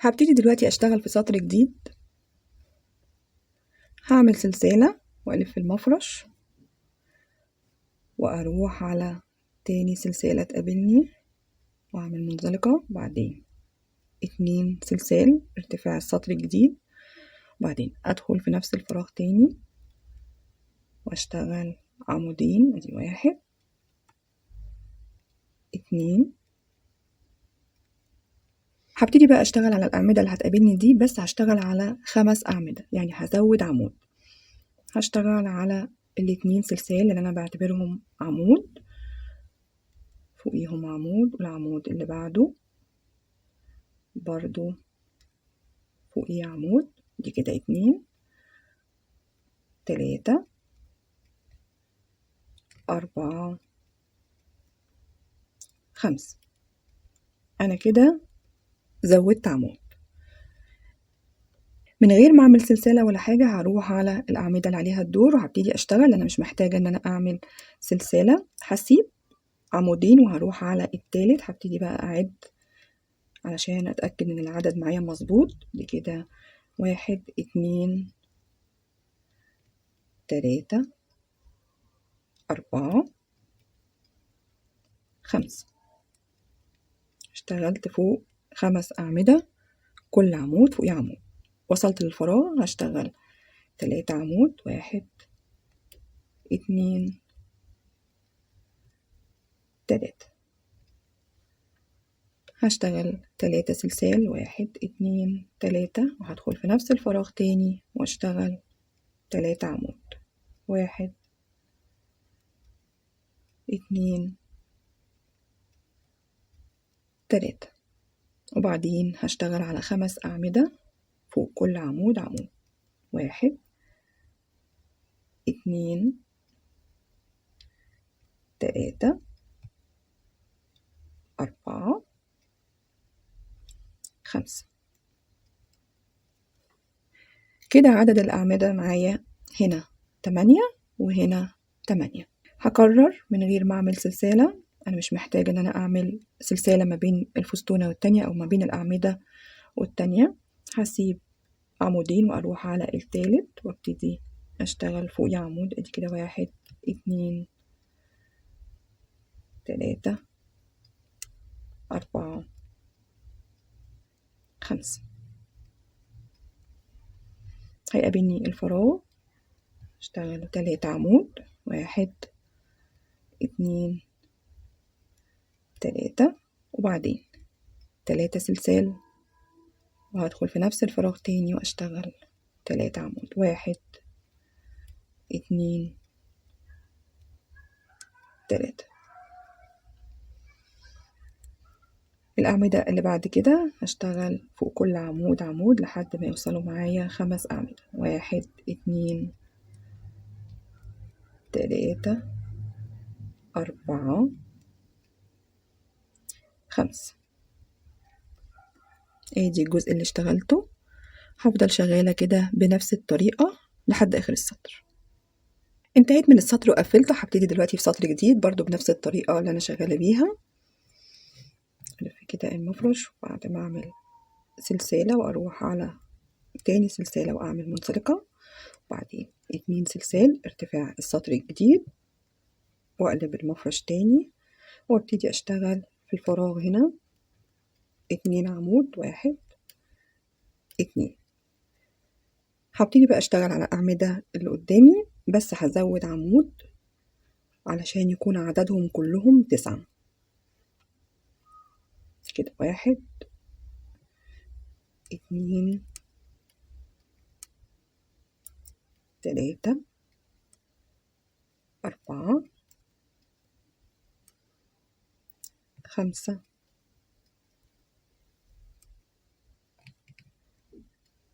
هبتدي دلوقتي اشتغل في سطر جديد. هعمل سلسلة والف المفرش واروح على تاني سلسلة تقابلني واعمل منزلقة، وبعدين 2 سلسال ارتفاع السطر الجديد، وبعدين ادخل في نفس الفراغ تاني واشتغل عمودين، ادي 1 2. هبتدي بقى اشتغل على الاعمدة اللي هتقابلني دي، بس هشتغل على 5 اعمدة، يعني هزود عمود. هشتغل على ال2 سلسال اللي انا بعتبرهم عمود، فوقيهم عمود، والعمود اللي بعده برضو فوقيه عمود، دي كده 2 3 4 5. انا كده زودت عمود من غير ما اعمل سلسلة ولا حاجة. هروح على الاعمدة اللي عليها الدور وهبتدي اشتغل. انا مش محتاجة ان انا اعمل سلسلة، هسيب عمودين وهروح على التالت. هبتدي بقى اعد علشان اتأكد ان العدد معايا مظبوط. دي كده 1 2 3 4 5. اشتغلت فوق 5 أعمدة، كل عمود فوقيه عمود. وصلت للفراغ هشتغل 3 عمود، 1 2 3. هشتغل 3 سلسال، 1 2 3، وهدخل في نفس الفراغ تاني واشتغل 3 عمود، 1 2 3. وبعدين هشتغل على 5 أعمدة فوق كل عمود عمود، 1 2 3 4 5. كده عدد الأعمدة معايا هنا 8 وهنا 8. هكرر من غير ما أعمل سلسلة. أنا مش محتاجة إن أنا أعمل سلسلة ما بين الفستونة والتانية أو ما بين الأعمدة والتانية. هسيب عمودين وأروح على التالت وابتدي أشتغل فوقي عمود. أدي كده 1 2 3 4 5. هيقابلني الفراغ، اشتغل 3 عمود، 1 2 3، وبعدين 3 سلسال، وهدخل في نفس الفراغ تاني واشتغل 3 عمود، 1 2 3. الأعمدة اللي بعد كده هشتغل فوق كل عمود عمود لحد ما يوصلوا معايا 5 أعمدة، 1 2 3 4 5. ادي الجزء اللي اشتغلته. هفضل شغالة كده بنفس الطريقة لحد آخر السطر. انتهيت من السطر وقفلته. هبتدي دلوقتي في سطر جديد برضو بنفس الطريقة اللي أنا شغالة بيها. ألف كده المفرش، وبعد ما أعمل سلسلة وأروح على تاني سلسلة وأعمل منسلقة، وبعدين 2 سلسال ارتفاع السطر الجديد، وأقلب المفرش تاني وابتدي أشتغل في الفراغ هنا 2 عمود، 1 2. هبتدي بقى أشتغل على الأعمدة اللي قدامي، بس هزود عمود علشان يكون عددهم كلهم 9 كده. 1 2 3 4 5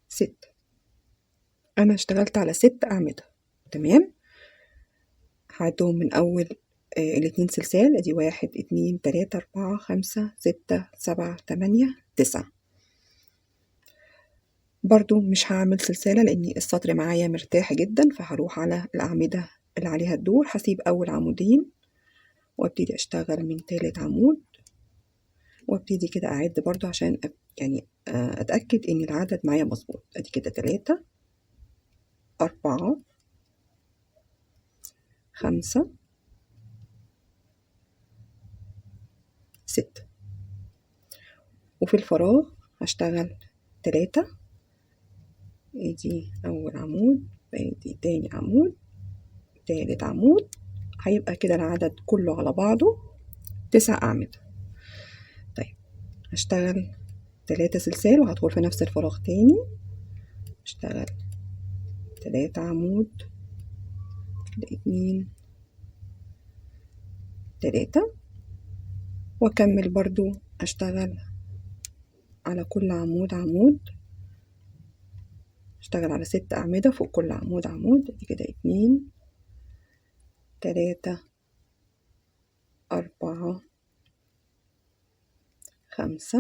6. أنا اشتغلت على 6 أعمدة، تمام. هعدهم من أول ال2 سلسال. ادي 1 2 3 4 5 6 7 8 9. برضو مش هعمل سلسلة لأن السطر معايا مرتاح جدا، فهروح على الأعمدة اللي عليها الدور. هسيب أول عمودين وابتدي أشتغل من تالت عمود، وابتدي كده أعد برضو عشان يعني أتأكد إن العدد معايا مظبوط. أدي كده 3 4 5 6. وفي الفراغ هشتغل 3. ادي أول عمود، ادي تاني عمود، تالت عمود. هيبقى كده العدد كله على بعضه 9 أعمدة. طيب هشتغل 3 سلسال وهدخل في نفس الفراغ تاني، اشتغل 3 عمود، 2 3، واكمل برضو اشتغل على كل عمود عمود، اشتغل على 6 أعمدة فوق كل عمود عمود. دي كده 2 3 4 5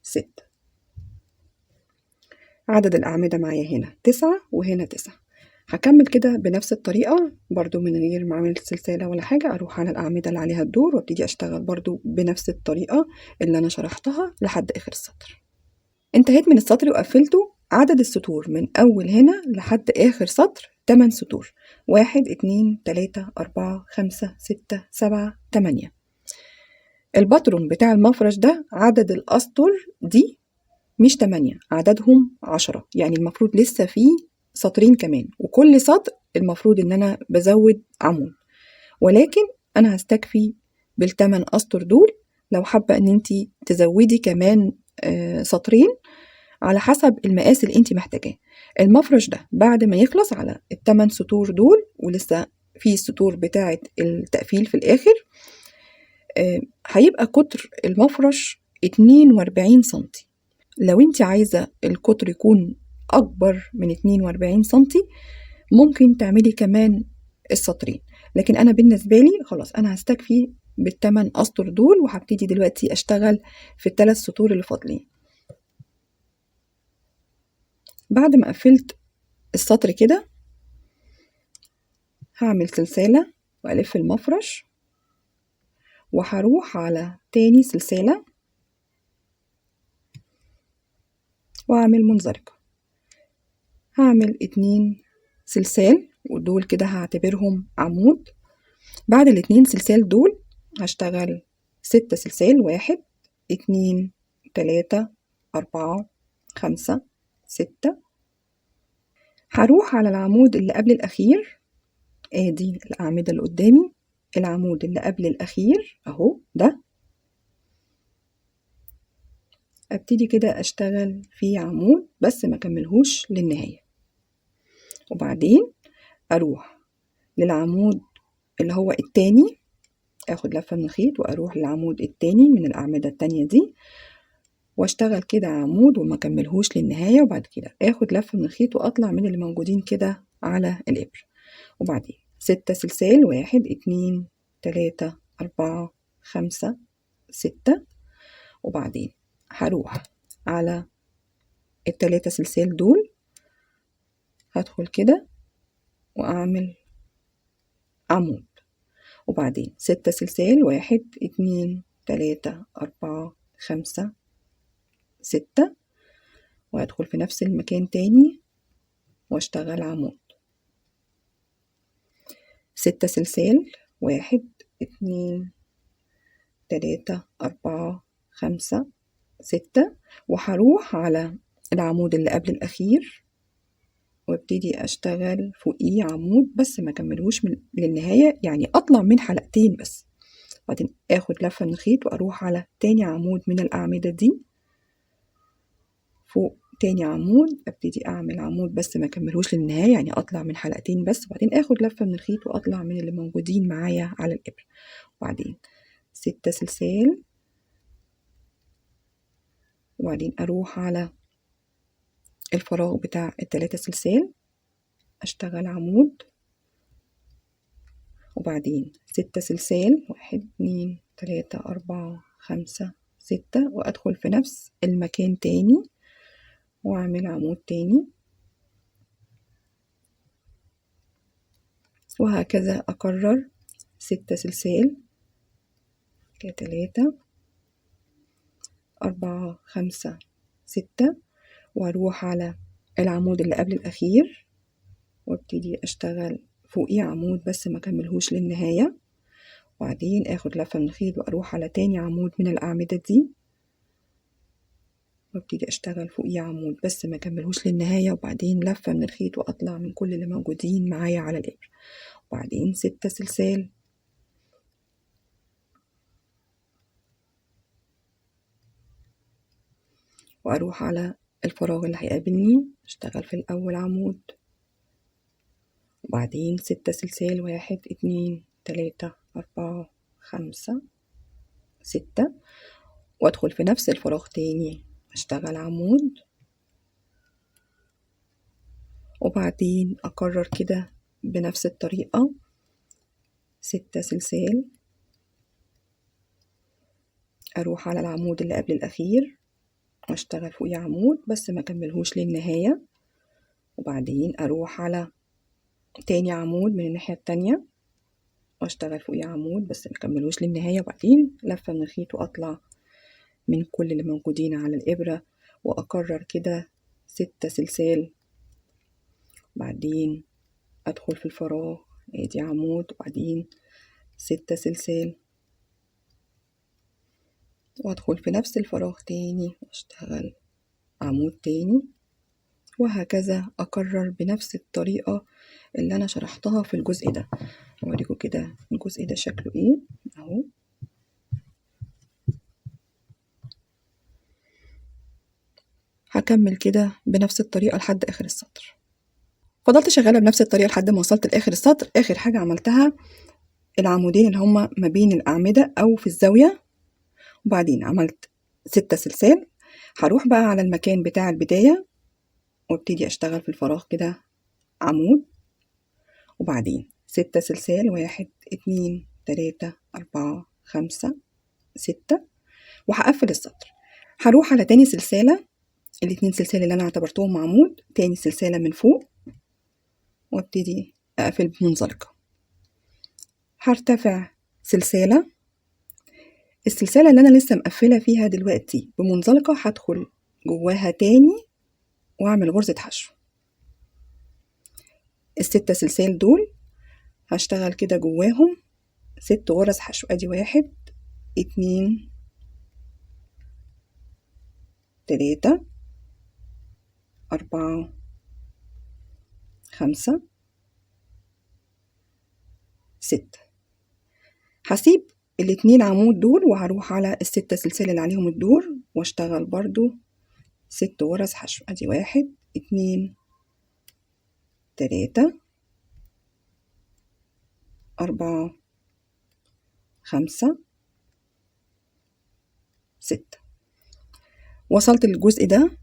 6. عدد الأعمدة معايا هنا 9 وهنا 9. هكمل كده بنفس الطريقة برضو من غير ما اعمل سلسلة ولا حاجة. اروح على الأعمدة اللي عليها الدور وابتدي اشتغل برضو بنفس الطريقة اللي انا شرحتها لحد اخر السطر. انتهيت من السطر وقفلته. عدد السطور من اول هنا لحد اخر سطر 8 سطور، 1 2 3 4 5 6 7 8. الباترون بتاع المفرش ده عدد الاسطر دي مش 8، عددهم 10، يعني المفروض لسه فيه سطرين كمان، وكل سطر المفروض ان انا بزود عمود، ولكن انا هستكفي بالثمان اسطر دول. لو حابة ان انتي تزودي كمان سطرين على حسب المقاس اللي انتي محتاجاه. المفرش ده بعد ما يخلص على ال8 سطور دول، ولسه في السطور بتاعة التقفيل في الاخر، هيبقى قطر المفرش 42 سنتي. لو انت عايزة القطر يكون أكبر من 42 سنتي ممكن تعملي كمان السطرين، لكن أنا بالنسبة لي خلاص أنا هستكفي بالثمان أسطر دول، وهبتدي دلوقتي أشتغل في ال3 سطور اللي فاضلين. بعد ما قفلت السطر كده هعمل سلسلة وألف المفرش، وهروح على تاني سلسلة وأعمل منزلقة. هعمل 2 سلسال ودول كده هعتبرهم عمود. بعد ال2 سلسال دول هشتغل 6 سلسال، 1 2 3 4 5 6. هروح على العمود اللي قبل الأخير، ادي الأعمدة اللي قدامي، العمود اللي قبل الأخير اهو ده، ابتدي كده اشتغل فيه عمود بس ما كملهوش للنهاية. وبعدين اروح للعمود اللي هو التاني، اخد لفة من الخيط واروح للعمود التاني من الأعمدة التانية دي واشتغل كده عمود وما كملهوش للنهاية، وبعد كده اخد لفة من الخيط واطلع من اللي موجودين كده على الإبر. وبعدين 6 سلسال، 1 2 3 4 5 6. وبعدين هروح على ال3 سلسال دول، هدخل كده واعمل عمود. وبعدين 6 سلسال، 1 2 3 4 5 6، وهدخل في نفس المكان تاني واشتغل عمود. 6 سلسال، 1 2 3 4 5 6، وهروح على العمود اللي قبل الأخير وابتدي أشتغل فوقيه عمود بس ما كملهوش للنهاية، يعني أطلع من حلقتين بس. بعدين آخد لفة من الخيط وأروح على تاني عمود من الأعمدة دي، فوق تاني عمود ابتدي أعمل عمود بس ما كملهوش للنهاية، يعني أطلع من حلقتين بس. وبعدين آخد لفة من الخيط وأطلع من اللي موجودين معايا على الإبرة. وبعدين 6 سلسال، وبعدين أروح على الفراغ بتاع ال3 سلسال أشتغل عمود. وبعدين 6 سلسال، 1 2 3 4 5 6، وأدخل في نفس المكان تاني وأعمل عمود تاني، وهكذا أكرر 6 سلسال كده 3 4 5 6، واروح على العمود اللي قبل الاخير وابتدي اشتغل فوقيه عمود بس ما كملهوش للنهاية، وبعدين اخد لفة من الخيط واروح على تاني عمود من الاعمدة دي وابتدي اشتغل فوقيه عمود بس ما كملهوش للنهاية، وبعدين لفة من الخيط واطلع من كل اللي موجودين معايا على الابرة، وبعدين 6 سلسال واروح على الفراغ اللي هيقابلني اشتغل في الاول عمود، وبعدين 6 سلسال 1 2 3 4 5 6، وادخل في نفس الفراغ تاني اشتغل عمود، وبعدين اكرر كده بنفس الطريقة 6 سلسال، اروح على العمود اللي قبل الاخير واشتغل فوقيه عمود بس ما كملهوش للنهاية، وبعدين اروح على تاني عمود من الناحية التانية واشتغل فوقيه عمود بس ما كملهوش للنهاية، وبعدين لفة من الخيط واطلع من كل اللي موجودين على الابرة، واكرر كده 6 سلسال، بعدين ادخل في الفراغ ادي عمود، وبعدين 6 سلسال وادخل في نفس الفراغ تاني واشتغل عمود تاني، وهكذا اكرر بنفس الطريقة اللي انا شرحتها في الجزء ده. اوريكم كده الجزء ده شكله ايه اهو. هكمل كده بنفس الطريقة لحد اخر السطر. فضلت شغالة بنفس الطريقة لحد ما وصلت لاخر السطر. اخر حاجة عملتها العمودين اللي هما ما بين الاعمدة او في الزاوية، وبعدين عملت 6 سلسال. هروح بقى على المكان بتاع البداية وابتدي اشتغل في الفراغ كده عمود، وبعدين 6 سلسال 1 2 3 4 5 6، وهقفل السطر. هروح على تاني سلسلة، الاتنين سلسلة اللي انا اعتبرتهم عمود، تاني سلسلة من فوق وابتدي اقفل بمنزلقة. هرتفع سلسلة، السلسلة اللي انا لسه مقفلة فيها دلوقتي بمنزلقة هدخل جواها تاني واعمل غرزة حشو. ال6 سلسال دول هشتغل كده جواهم 6 غرز حشو، ادي 1 2 3 4 5 6. هسيب الاتنين عمود دول وهروح على ال6 سلسال اللي عليهم الدور واشتغل برضو 6 غرز حشو، ادي 1 2 3 4 5 6. وصلت للجزء ده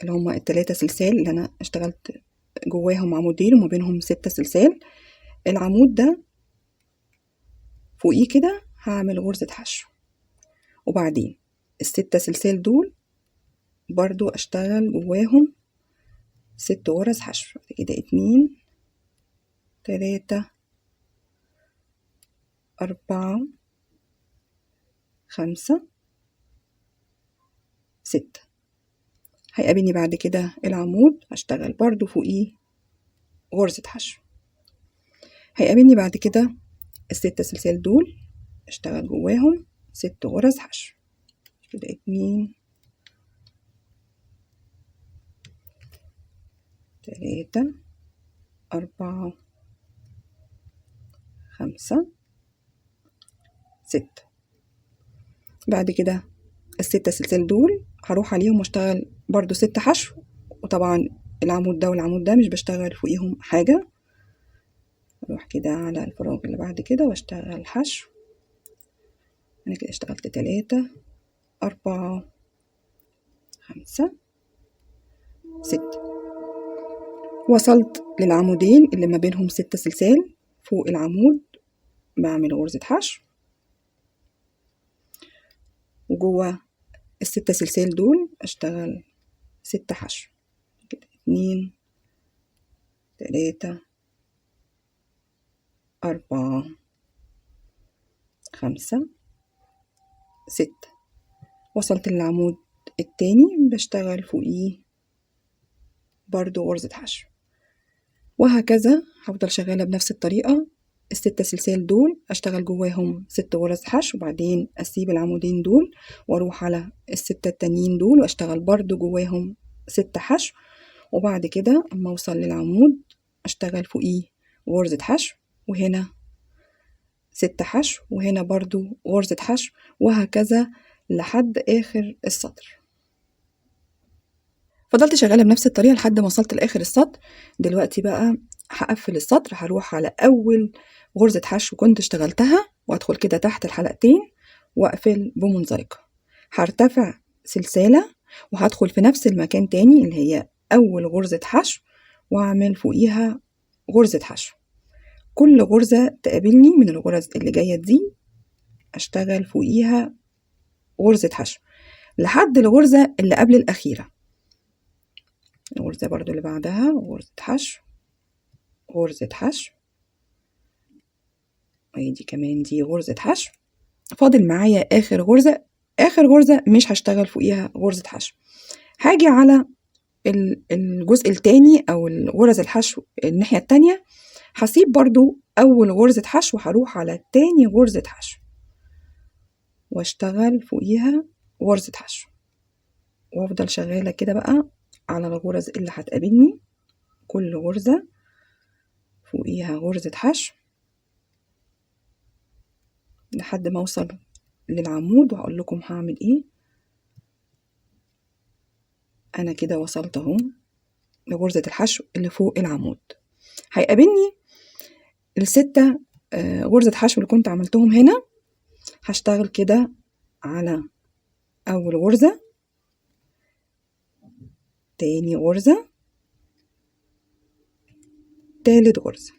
اللي هما ال3 سلسال اللي انا اشتغلت جواهم عمودين وما بينهم 6 سلسال. العمود ده فوقيه كده هعمل غرزة حشو، وبعدين ال6 سلسال دول برضو اشتغل جواهم 6 غرز حشو، كده 2 3 4 5 6. هيقابلني بعد كده العمود هشتغل برضو فوقيه غرزة حشو. هيقابلني بعد كده ال6 سلسال دول اشتغل جواهم 6 غرز حشو، كده 2 3 4 5 6. بعد كده ال6 سلسال دول هروح عليهم واشتغل برضو 6 حشو، وطبعا العمود ده والعمود ده مش بشتغل فوقيهم حاجة. اروح كده على الفراغ اللي بعد كده واشتغل حشو. انا كده اشتغلت 3 4 5 6. وصلت للعمودين اللي ما بينهم 6 سلسال. فوق العمود بعمل غرزة حشو، وجوه ال6 سلسال دول اشتغل 6 حشو، كده 2 3 4 5 6. وصلت للعمود التاني بشتغل فوقيه برضو غرزة حشو، وهكذا هفضل شغالة بنفس الطريقة. ال6 سلسال دول اشتغل جواهم 6 غرز حشو، وبعدين اسيب العمودين دول واروح على ال6 التانيين دول واشتغل برضو جواهم 6 حشو، وبعد كده اما اوصل للعمود اشتغل فوقيه غرزة حشو، وهنا 6 حشو، وهنا برضو غرزة حشو، وهكذا لحد اخر السطر. فضلت شغالة بنفس الطريقة لحد ما وصلت لاخر السطر. دلوقتي بقى هقفل السطر، هروح على اول غرزة حشو كنت اشتغلتها وادخل كده تحت الحلقتين واقفل بمنزلقة. هرتفع سلسلة وهدخل في نفس المكان تاني اللي هي اول غرزة حشو، واعمل فوقيها غرزة حشو. كل غرزة تقابلني من الغرز اللي جاية دي اشتغل فوقيها غرزة حشو لحد الغرزة اللي قبل الأخيرة. الغرزة برضو اللي بعدها غرزة حشو، غرزة حشو، ودي كمان دي غرزة حشو. فاضل معايا آخر غرزة. آخر غرزة مش هشتغل فوقيها غرزة حشو. هاجي على الجزء التاني أو الغرز الحشو الناحية التانية، هسيب برضو أول غرزة حشو، هروح على تاني غرزة حشو واشتغل فوقيها غرزة حشو، وافضل شغالة كده بقى على الغرز اللي هتقابلني. كل غرزة فوقيها غرزة حشو لحد ما اوصل للعمود، وهقول لكم هعمل ايه. انا كده وصلت اهو لغرزة الحشو اللي فوق العمود. هيقابلني ال6 غرزة حشو اللي كنت عملتهم هنا. هشتغل كده على اول غرزة، تاني غرزة، تالت غرزة.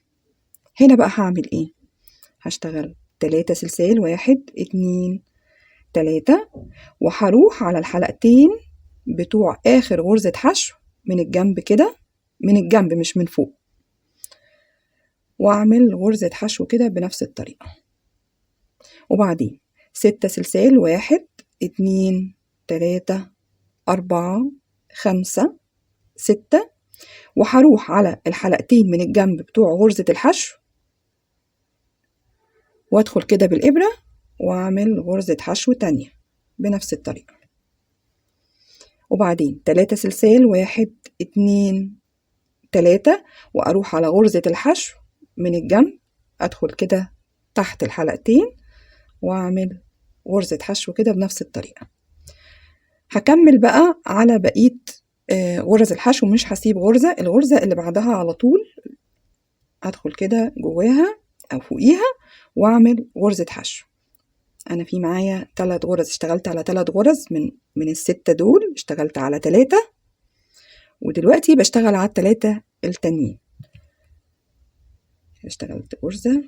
هنا بقى هعمل ايه؟ هشتغل 3 سلسال، 1 2 3، وهروح على الحلقتين بتوع اخر غرزة حشو من الجنب كده، من الجنب مش من فوق، واعمل غرزة حشو كده بنفس الطريقة. وبعدين 6 سلسال، 1 2 3 4 5 6، وهروح على الحلقتين من الجنب بتوع غرزة الحشو وادخل كده بالإبرة واعمل غرزة حشو تانية بنفس الطريقة. وبعدين 3 سلسال، 1 2 3، واروح على غرزة الحشو من الجنب، ادخل كده تحت الحلقتين واعمل غرزة حشو كده بنفس الطريقة. هكمل بقى على بقية غرز الحشو، مش هسيب الغرزة اللي بعدها على طول ادخل كده جواها او فوقيها واعمل غرزة حشو. انا في معايا 3 غرز، اشتغلت على 3 غرز من ال6 دول، اشتغلت على 3، ودلوقتي بشتغل على ال3 التانيين. اشتغلت غرزة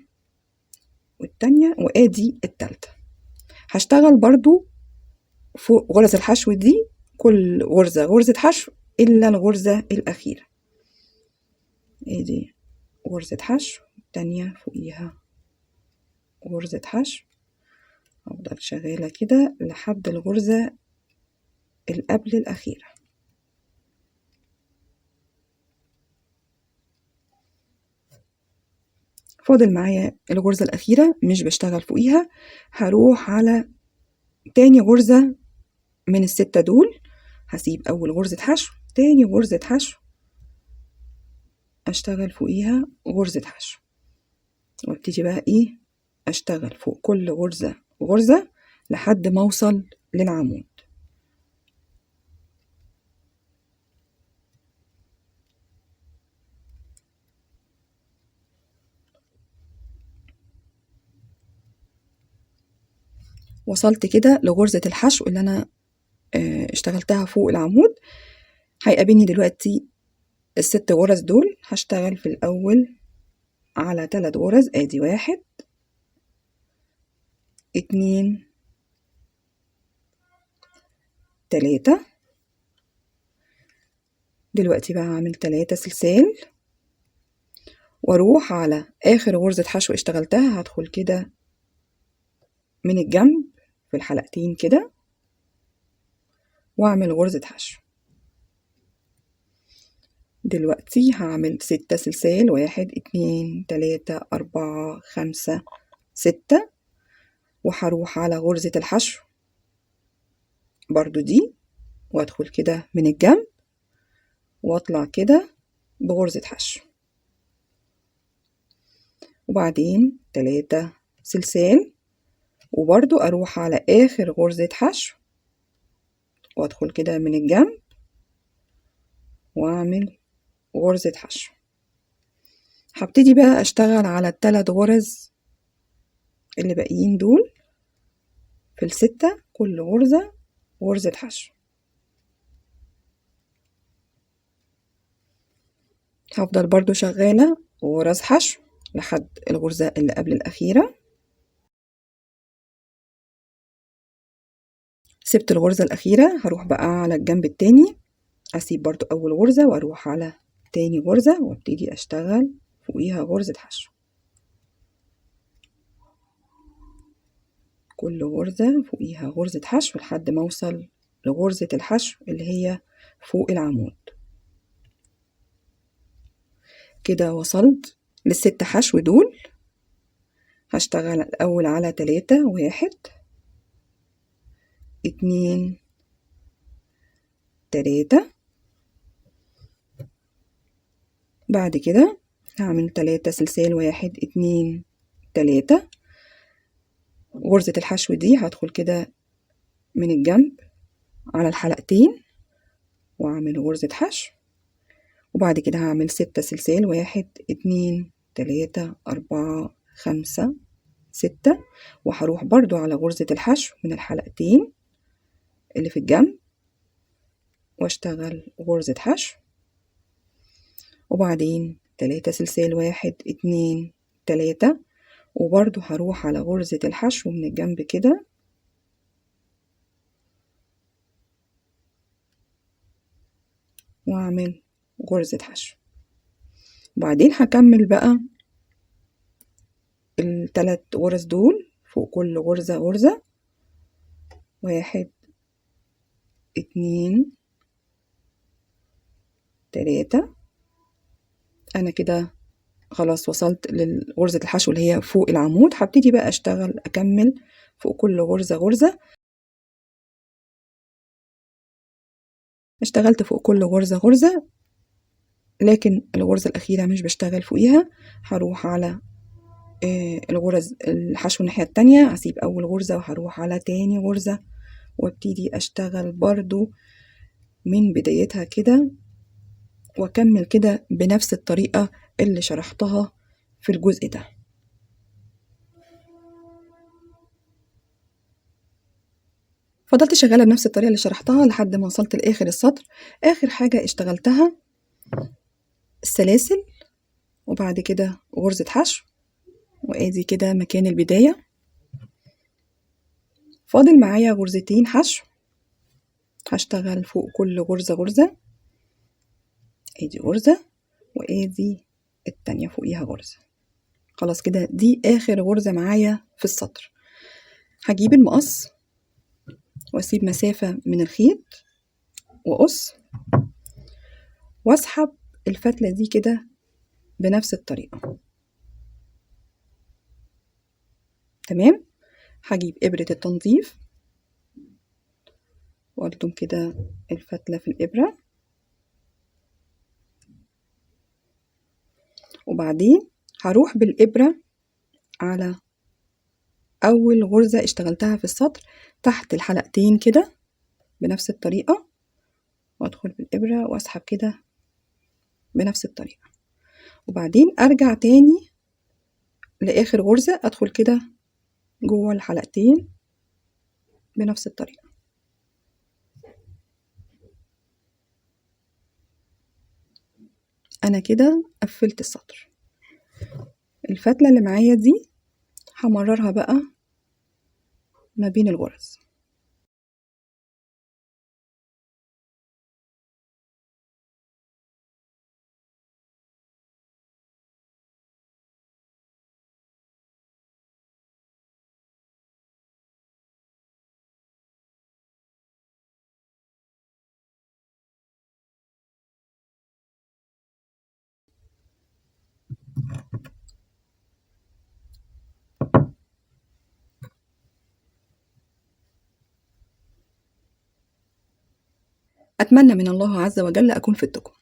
والتانية وادي التالتة. هشتغل برضو فوق غرز الحشو دي كل غرزة غرزة حشو إلا الغرزة الأخيرة. ادي غرزة حشو، التانية فوقيها غرزة حشو. أفضل شغالة كده لحد الغرزة اللي قبل الأخيرة. فاضل معايا الغرزة الأخيرة مش بشتغل فوقيها. هروح على تاني غرزة من ال6 دول، هسيب أول غرزة حشو، تاني غرزة حشو، أشتغل فوقيها غرزة حشو، وابتدي بقى إيه أشتغل فوق كل غرزة غرزة لحد ما أوصل للعمود. وصلت كده لغرزة الحشو اللي أنا اشتغلتها فوق العمود. هيقابلني دلوقتي ال6 غرز دول. هشتغل في الأول على 3 غرز، ادي 1 2 3. دلوقتي بقى هعمل 3 سلسال واروح على اخر غرزة حشو اشتغلتها، هدخل كده من الجنب في الحلقتين كده واعمل غرزة حشو. دلوقتي هعمل 6 سلسال، 1 2 3 4 5 6، وهروح على غرزة الحشو برضو دي، وادخل كده من الجنب واطلع كده بغرزة حشو، وبعدين 3 سلسال، وبرضو اروح على اخر غرزة حشو وادخل كده من الجنب واعمل غرزة حشو. هبتدي بقى اشتغل على ال3 غرز اللي باقيين دول في ال6، كل غرزة غرزة حشو. هفضل برضو شغالة غرز حشو لحد الغرزة اللي قبل الأخيرة. سبت الغرزة الأخيرة، هروح بقى على الجنب التاني، أسيب برضو أول غرزة وأروح على تاني غرزة وابتدي أشتغل فوقيها غرزة حشو. كل غرزة فوقيها غرزة حشو لحد ما أوصل لغرزة الحشو اللي هي فوق العمود. كده وصلت لل6 حشو دول. هشتغل الأول على 3، 1 2 3، بعد كده هعمل 3 سلسال، 1 2 3، غرزة الحشو دي هدخل كده من الجنب على الحلقتين واعمل غرزة حشو، وبعد كده هعمل 6 سلسال، 1 2 3 4 5 6، وهروح برضو على غرزة الحشو من الحلقتين اللي في الجنب واشتغل غرزة حشو، وبعدين 3 سلسال، 1 2 3، وبرضو هروح على غرزة الحشو من الجنب كده واعمل غرزة حشو، وبعدين هكمل بقى ال3 غرز دول فوق كل غرزة غرزة، 1 2 3. انا كده خلاص وصلت لغرزة الحشو اللي هي فوق العمود. هبتدي بقى اشتغل اكمل فوق كل غرزة غرزة. اشتغلت فوق كل غرزة غرزة، لكن الغرزة الأخيرة مش بشتغل فوقيها. هروح على الغرز الحشو الناحية التانية، هسيب أول غرزة وهروح على تاني غرزة وابتدي أشتغل برضو من بدايتها كده، وأكمل كده بنفس الطريقة اللي شرحتها في الجزء ده. فضلت شغالة بنفس الطريقة اللي شرحتها لحد ما وصلت لآخر السطر. آخر حاجة اشتغلتها السلاسل، وبعد كده غرزة حشو، وادي كده مكان البداية. فاضل معايا غرزتين حشو، هشتغل فوق كل غرزة غرزة، ادي غرزة وادي التانية فوقيها غرزة. خلاص كده دي آخر غرزة معايا في السطر. هجيب المقص واسيب مسافة من الخيط واقص واسحب الفتلة دي كده بنفس الطريقة. تمام. هجيب إبرة التنظيف وألضم كده الفتلة في الإبرة، وبعدين هروح بالإبرة على أول غرزة اشتغلتها في السطر تحت الحلقتين كده بنفس الطريقة، وأدخل بالإبرة وأسحب كده بنفس الطريقة، وبعدين أرجع تاني لآخر غرزة أدخل كده جوه الحلقتين بنفس الطريقة. أنا كده قفلت السطر. الفتلة اللي معايا دي همررها بقى ما بين الغرز. أتمنى من الله عز وجل أكون فدتكم.